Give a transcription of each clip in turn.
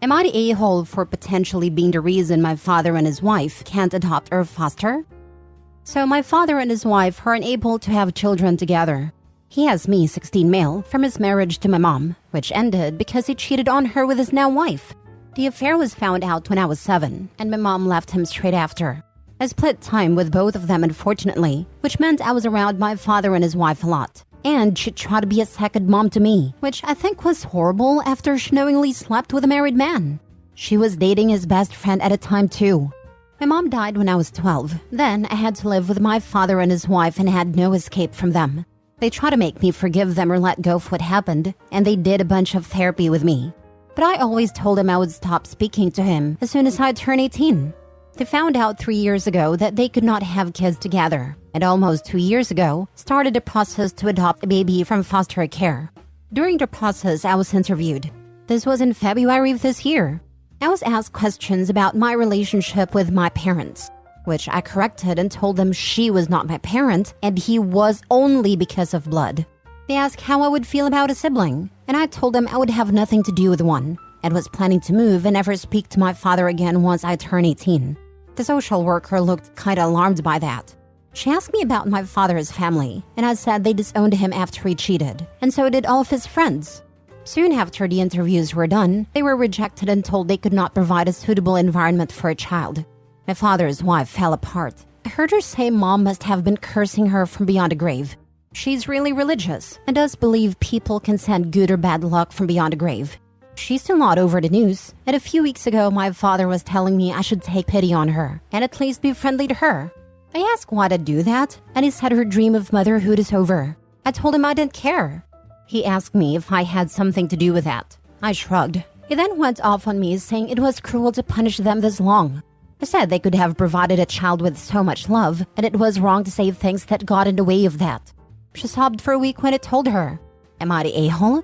Am I the a-hole for potentially being the reason my father and his wife can't adopt or foster? So my father and his wife are unable to have children together. He has me, 16 male, from his marriage to my mom, which ended because he cheated on her with his now wife. The affair was found out when I was 7, and my mom left him straight after. I split time with both of them, unfortunately, which meant I was around my father and his wife a lot. And she tried to be a second mom to me, which I think was horrible after she knowingly slept with a married man. She was dating his best friend at a time too. My mom died when I was 12. Then I had to live with my father and his wife and had no escape from them. They tried to make me forgive them or let go of what happened, and they did a bunch of therapy with me. But I always told him I would stop speaking to him as soon as I turned 18. They found out 3 years ago that they could not have kids together, and almost 2 years ago started a process to adopt a baby from foster care. During the process, I was interviewed. This was in February of this year. I was asked questions about my relationship with my parents, which I corrected and told them she was not my parent and he was only because of blood. They asked how I would feel about a sibling, and I told them I would have nothing to do with one and was planning to move and never speak to my father again once I turned 18. The social worker looked kinda alarmed by that. She asked me about my father's family, and I said they disowned him after he cheated, and so did all of his friends. Soon after the interviews were done, they were rejected and told they could not provide a suitable environment for a child. My father's wife fell apart. I heard her say mom must have been cursing her from beyond the grave. She's really religious and does believe people can send good or bad luck from beyond the grave. She's still not over the news, and a few weeks ago my father was telling me I should take pity on her and at least be friendly to her. I asked why to do that, and he said her dream of motherhood is over. I told him I didn't care. He asked me if I had something to do with that. I shrugged. He then went off on me saying it was cruel to punish them this long. I said they could have provided a child with so much love, and it was wrong to say things that got in the way of that. She sobbed for a week when I told her. Am I the a-hole?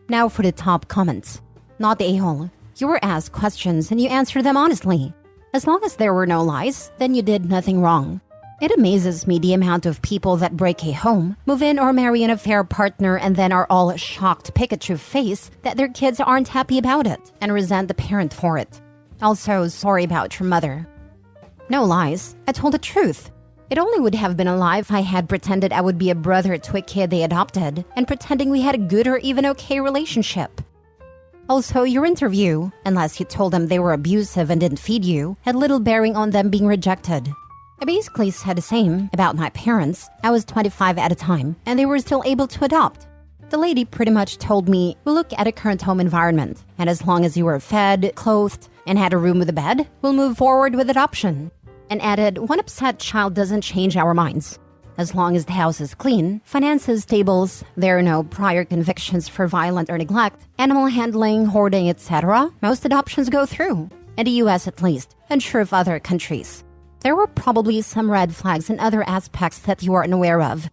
Now for the top comments. Not the a-hole. You were asked questions and you answered them honestly. As long as there were no lies, then you did nothing wrong. It amazes me the amount of people that break a home, move in or marry an affair partner and then are all shocked Pikachu face that their kids aren't happy about it and resent the parent for it. Also, sorry about your mother. No lies. I told the truth. It only would have been a lie if I had pretended I would be a brother to a kid they adopted and pretending we had a good or even okay relationship. Also, your interview, unless you told them they were abusive and didn't feed you, had little bearing on them being rejected. I basically said the same about my parents. I was 25 at a time, and they were still able to adopt. The lady pretty much told me, we'll look at a current home environment, and as long as you were fed, clothed, and had a room with a bed, we'll move forward with adoption. And added, one upset child doesn't change our minds. As long as the house is clean, finances stable, there are no prior convictions for violence or neglect, animal handling, hoarding, etc., most adoptions go through. In the US at least, unsure of other countries. There were probably some red flags and other aspects that you aren't aware of.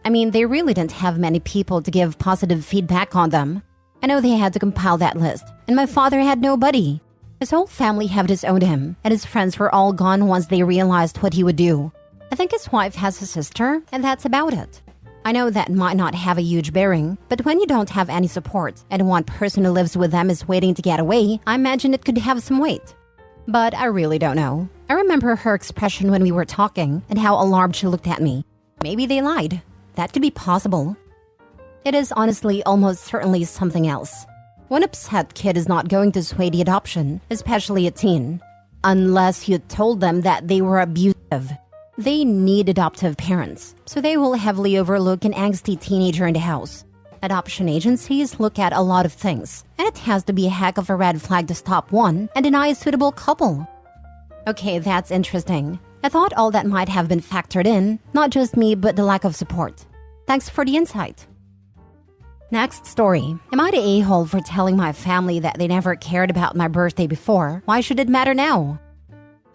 I mean, they really didn't have many people to give positive feedback on them. I know they had to compile that list, and my father had nobody. His whole family have disowned him, and his friends were all gone once they realized what he would do. I think his wife has a sister, and that's about it. I know that might not have a huge bearing, but when you don't have any support, and one person who lives with them is waiting to get away, I imagine it could have some weight. But I really don't know. I remember her expression when we were talking, and how alarmed she looked at me. Maybe they lied. That could be possible. It is honestly almost certainly something else. One upset kid is not going to sway the adoption, especially a teen. Unless you told them that they were abusive. They need adoptive parents, so they will heavily overlook an angsty teenager in the house. Adoption agencies look at a lot of things, and it has to be a heck of a red flag to stop one and deny a suitable couple. Okay, that's interesting. I thought all that might have been factored in, not just me but the lack of support. Thanks for the insight. Next story. Am I the a-hole for telling my family that they never cared about my birthday before? Why should it matter now?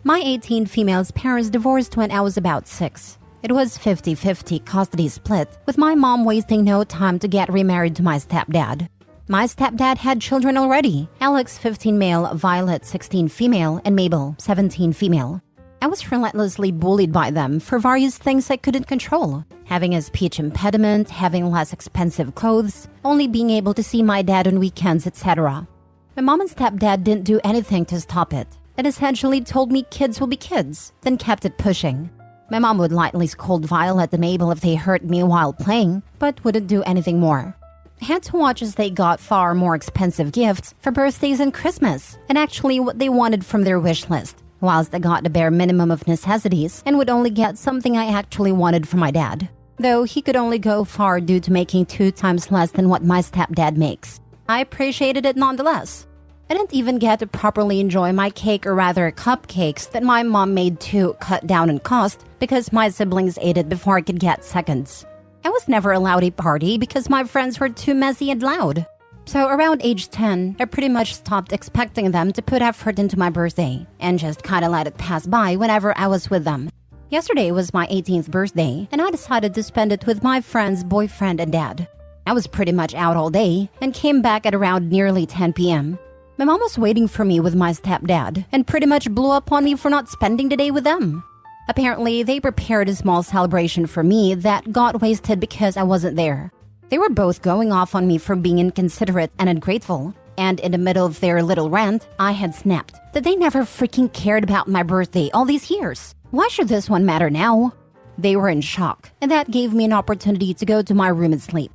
My 18 female's parents divorced when I was about 6. It was 50-50 custody split, with my mom wasting no time to get remarried to my stepdad. My stepdad had children already. Alex 15 male, Violet 16 female, and Mabel 17 female. I was relentlessly bullied by them for various things I couldn't control. Having a speech impediment, having less expensive clothes, only being able to see my dad on weekends, etc. My mom and stepdad didn't do anything to stop it, and essentially told me kids will be kids, then kept it pushing. My mom would lightly scold Violet and Mabel if they hurt me while playing, but wouldn't do anything more. I had to watch as they got far more expensive gifts for birthdays and Christmas, and actually what they wanted from their wish list, whilst I got the bare minimum of necessities and would only get something I actually wanted from my dad. Though he could only go far due to making 2 times less than what my stepdad makes. I appreciated it nonetheless. I didn't even get to properly enjoy my cake, or rather cupcakes, that my mom made to cut down on cost because my siblings ate it before I could get seconds. I was never allowed a party because my friends were too messy and loud. So around age 10, I pretty much stopped expecting them to put effort into my birthday and just kinda let it pass by whenever I was with them. Yesterday was my 18th birthday, and I decided to spend it with my friend's boyfriend and dad. I was pretty much out all day and came back at around nearly 10 p.m. My mom was waiting for me with my stepdad and pretty much blew up on me for not spending the day with them. Apparently, they prepared a small celebration for me that got wasted because I wasn't there. They were both going off on me for being inconsiderate and ungrateful, and in the middle of their little rant, I had snapped that they never freaking cared about my birthday all these years. Why should this one matter now? They were in shock, and that gave me an opportunity to go to my room and sleep.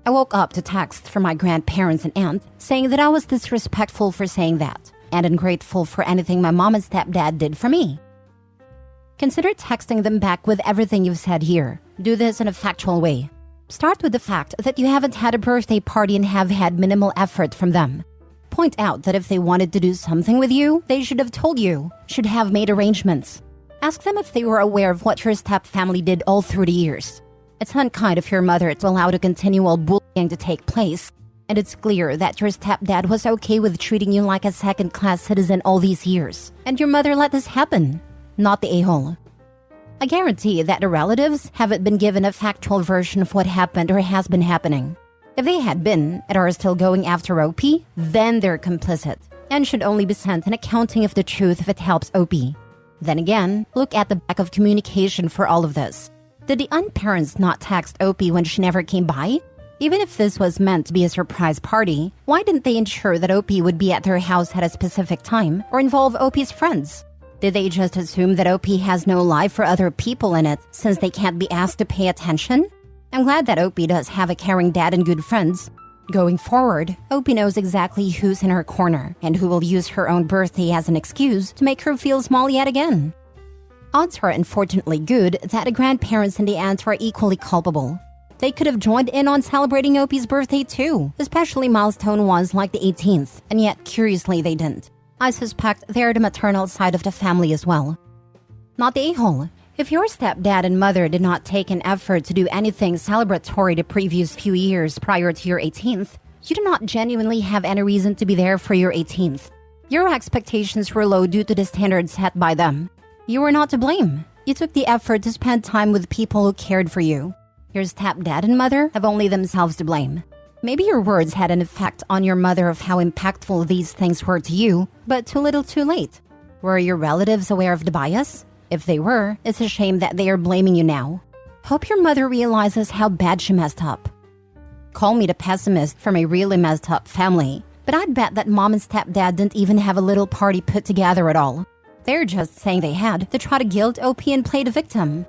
I woke up to texts from my grandparents and aunt saying that I was disrespectful for saying that, and ungrateful for anything my mom and stepdad did for me. Consider texting them back with everything you've said here. Do this in a factual way. Start with the fact that you haven't had a birthday party and have had minimal effort from them. Point out that if they wanted to do something with you, they should have told you, should have made arrangements. Ask them if they were aware of what your step-family did all through the years. It's unkind of your mother to allow the continual bullying to take place, and it's clear that your stepdad was okay with treating you like a second-class citizen all these years, and your mother let this happen, not the a-hole. I guarantee that the relatives haven't been given a factual version of what happened or has been happening. If they had been and are still going after OP, then they're complicit and should only be sent an accounting of the truth if it helps OP. Then again, look at the back of communication for all of this. Did the unparents not text OP when she never came by? Even if this was meant to be a surprise party, why didn't they ensure that OP would be at their house at a specific time or involve OP's friends? Did they just assume that OP has no life for other people in it since they can't be asked to pay attention? I'm glad that OP does have a caring dad and good friends. Going forward, OP knows exactly who's in her corner and who will use her own birthday as an excuse to make her feel small yet again. Odds are unfortunately good that the grandparents and the aunts are equally culpable. They could have joined in on celebrating OP's birthday too, especially milestone ones like the 18th, and yet curiously they didn't. I suspect they're the maternal side of the family as well. Not the a-hole. If your stepdad and mother did not take an effort to do anything celebratory the previous few years prior to your 18th, you do not genuinely have any reason to be there for your 18th. Your expectations were low due to the standards set by them. You were not to blame. You took the effort to spend time with people who cared for you. Your stepdad and mother have only themselves to blame. Maybe your words had an effect on your mother of how impactful these things were to you, but too little too late. Were your relatives aware of the bias? If they were, it's a shame that they are blaming you now. Hope your mother realizes how bad she messed up. Call me the pessimist from a really messed up family, but I'd bet that mom and stepdad didn't even have a little party put together at all. They're just saying they had to try to guilt OP and play the victim.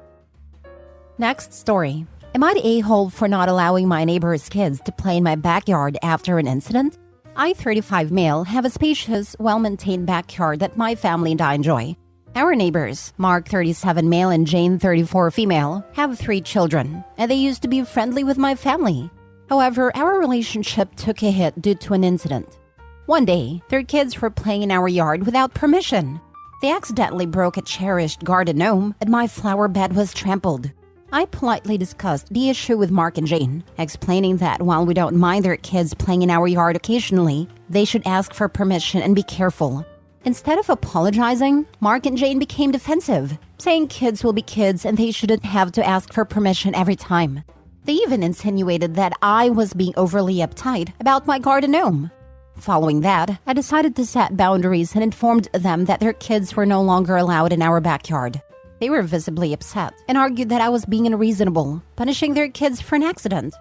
Next story. Am I the a-hole for not allowing my neighbor's kids to play in my backyard after an incident? I, 35 male, have a spacious, well-maintained backyard that my family and I enjoy. Our neighbors, Mark, 37 male, and Jane, 34 female, have 3 children, and they used to be friendly with my family. However, our relationship took a hit due to an incident. One day, their kids were playing in our yard without permission. They accidentally broke a cherished garden gnome, and my flower bed was trampled. I politely discussed the issue with Mark and Jane, explaining that while we don't mind their kids playing in our yard occasionally, they should ask for permission and be careful. Instead of apologizing, Mark and Jane became defensive, saying kids will be kids and they shouldn't have to ask for permission every time. They even insinuated that I was being overly uptight about my garden gnome. Following that, I decided to set boundaries and informed them that their kids were no longer allowed in our backyard. They were visibly upset and argued that I was being unreasonable, punishing their kids for an accident.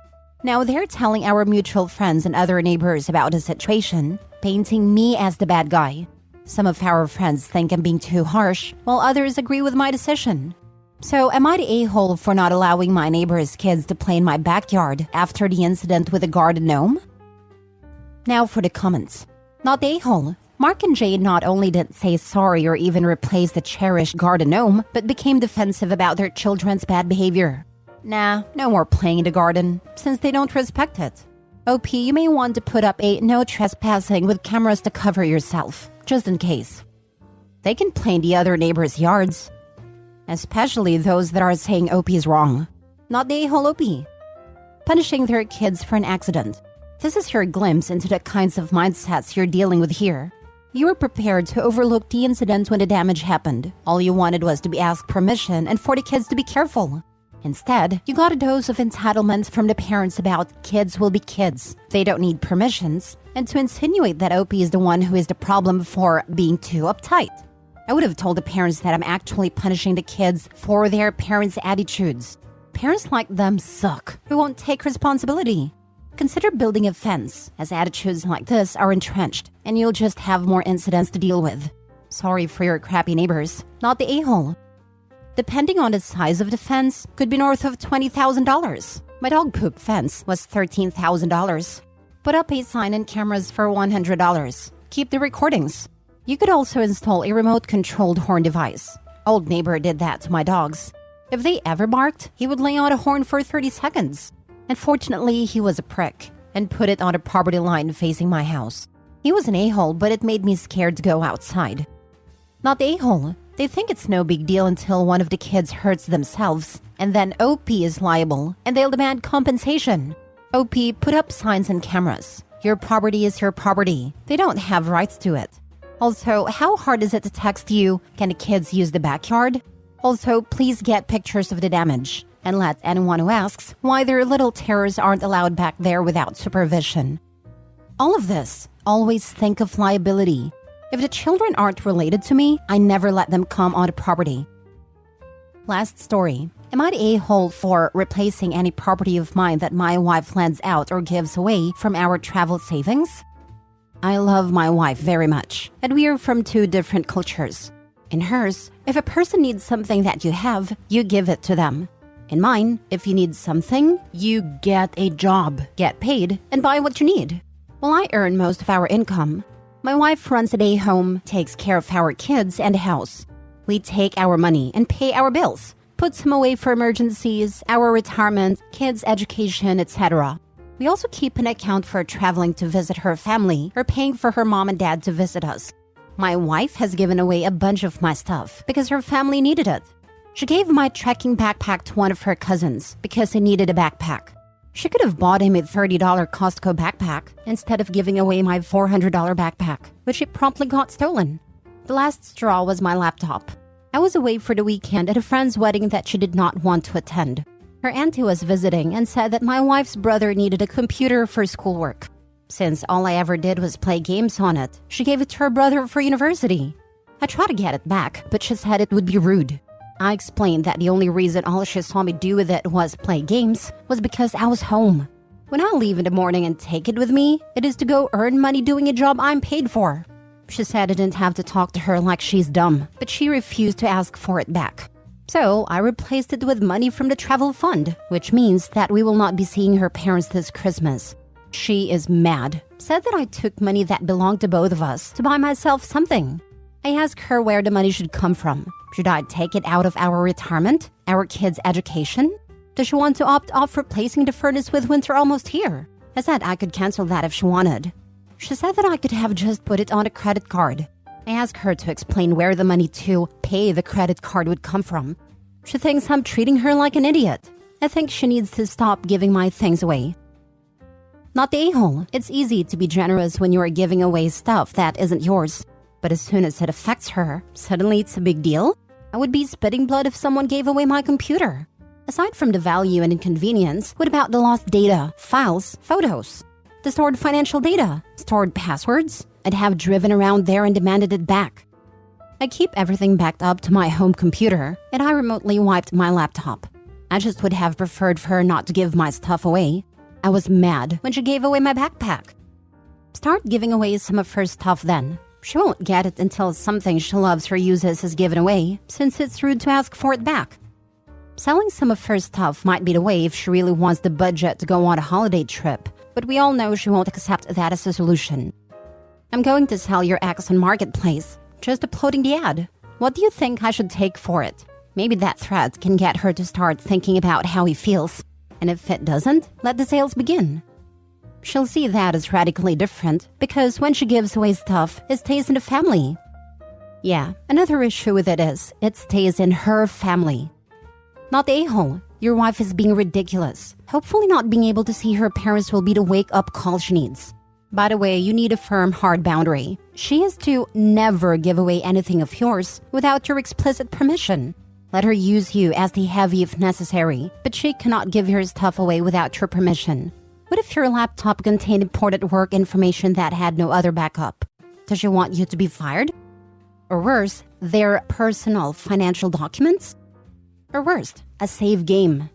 Now they're telling our mutual friends and other neighbors about the situation, painting me as the bad guy. Some of our friends think I'm being too harsh, while others agree with my decision. So am I the a-hole for not allowing my neighbor's kids to play in my backyard after the incident with the garden gnome? Now for the comments. Not the a-hole. Mark and Jade not only didn't say sorry or even replace the cherished garden gnome, but became defensive about their children's bad behavior. Nah, no more playing in the garden, since they don't respect it. OP, you may want to put up a no trespassing with cameras to cover yourself, just in case. They can play in the other neighbors' yards. Especially those that are saying OP is wrong. Not the a-hole OP. Punishing their kids for an accident. This is your glimpse into the kinds of mindsets you're dealing with here. You were prepared to overlook the incident when the damage happened. All you wanted was to be asked permission and for the kids to be careful. Instead, you got a dose of entitlement from the parents about kids will be kids. They don't need permissions. And to insinuate that OP is the one who is the problem for being too uptight. I would have told the parents that I'm actually punishing the kids for their parents' attitudes. Parents like them suck, who won't take responsibility. Consider building a fence, as attitudes like this are entrenched, and you'll just have more incidents to deal with. Sorry for your crappy neighbors, not the a-hole. Depending on the size of the fence, could be north of $20,000. My dog poop fence was $13,000. Put up a sign and cameras for $100. Keep the recordings. You could also install a remote-controlled horn device. Old neighbor did that to my dogs. If they ever barked, he would lay on a horn for 30 seconds. Unfortunately, he was a prick and put it on a property line facing my house. He was an a-hole, but it made me scared to go outside. Not the a-hole. They think it's no big deal until one of the kids hurts themselves, and then OP is liable, and they'll demand compensation. OP, put up signs and cameras. Your property is your property. They don't have rights to it. Also, how hard is it to text you, can the kids use the backyard? Also, please get pictures of the damage, and let anyone who asks why their little terrors aren't allowed back there without supervision. All of this, always think of liability. If the children aren't related to me, I never let them come on the property. Last story. Am I the a-hole for replacing any property of mine that my wife lends out or gives away from our travel savings? I love my wife very much, and we are from two different cultures. In hers, if a person needs something that you have, you give it to them. In mine, if you need something, you get a job, get paid, and buy what you need. Well, I earn most of our income. My wife runs a day home, takes care of our kids and the house. We take our money and pay our bills, put some away for emergencies, our retirement, kids' education, etc. We also keep an account for traveling to visit her family or paying for her mom and dad to visit us. My wife has given away a bunch of my stuff because her family needed it. She gave my trekking backpack to one of her cousins because he needed a backpack. She could have bought him a $30 Costco backpack instead of giving away my $400 backpack, which she promptly got stolen. The last straw was my laptop. I was away for the weekend at a friend's wedding that she did not want to attend. Her auntie was visiting and said that my wife's brother needed a computer for schoolwork. Since all I ever did was play games on it, she gave it to her brother for university. I tried to get it back, but she said it would be rude. I explained that the only reason all she saw me do with it was play games was because I was home. When I leave in the morning and take it with me, it is to go earn money doing a job I'm paid for. She said I didn't have to talk to her like she's dumb, but she refused to ask for it back. So I replaced it with money from the travel fund, which means that we will not be seeing her parents this Christmas. She is mad, said that I took money that belonged to both of us to buy myself something. I asked her where the money should come from. Should I take it out of our retirement? Our kids' education? Does she want to opt off replacing the furnace with winter almost here? I said I could cancel that if she wanted. She said that I could have just put it on a credit card. I asked her to explain where the money to pay the credit card would come from. She thinks I'm treating her like an idiot. I think she needs to stop giving my things away. Not the a-hole. It's easy to be generous when you are giving away stuff that isn't yours. But as soon as it affects her, suddenly it's a big deal? I would be spitting blood if someone gave away my computer. Aside from the value and inconvenience, what about the lost data, files, photos? The stored financial data, stored passwords, I'd have driven around there and demanded it back. I keep everything backed up to my home computer, and I remotely wiped my laptop. I just would have preferred for her not to give my stuff away. I was mad when she gave away my backpack. Start giving away some of her stuff then. She won't get it until something she loves or uses is given away, since it's rude to ask for it back. Selling some of her stuff might be the way if she really wants the budget to go on a holiday trip, but we all know she won't accept that as a solution. I'm going to sell your ex on Marketplace, just uploading the ad. What do you think I should take for it? Maybe that threat can get her to start thinking about how he feels. And if it doesn't, let the sales begin. She'll see that as radically different because when she gives away stuff, it stays in the family. Yeah, another issue with it stays in her family. Not the a-hole. Your wife is being ridiculous. Hopefully not being able to see her parents will be the wake-up call she needs. By the way, you need a firm, hard boundary. She is to never give away anything of yours without your explicit permission. Let her use you as the heavy if necessary, but she cannot give your stuff away without your permission. What if your laptop contained important work information that had no other backup? Does she want you to be fired? Or worse, their personal financial documents? Or worst, a save game.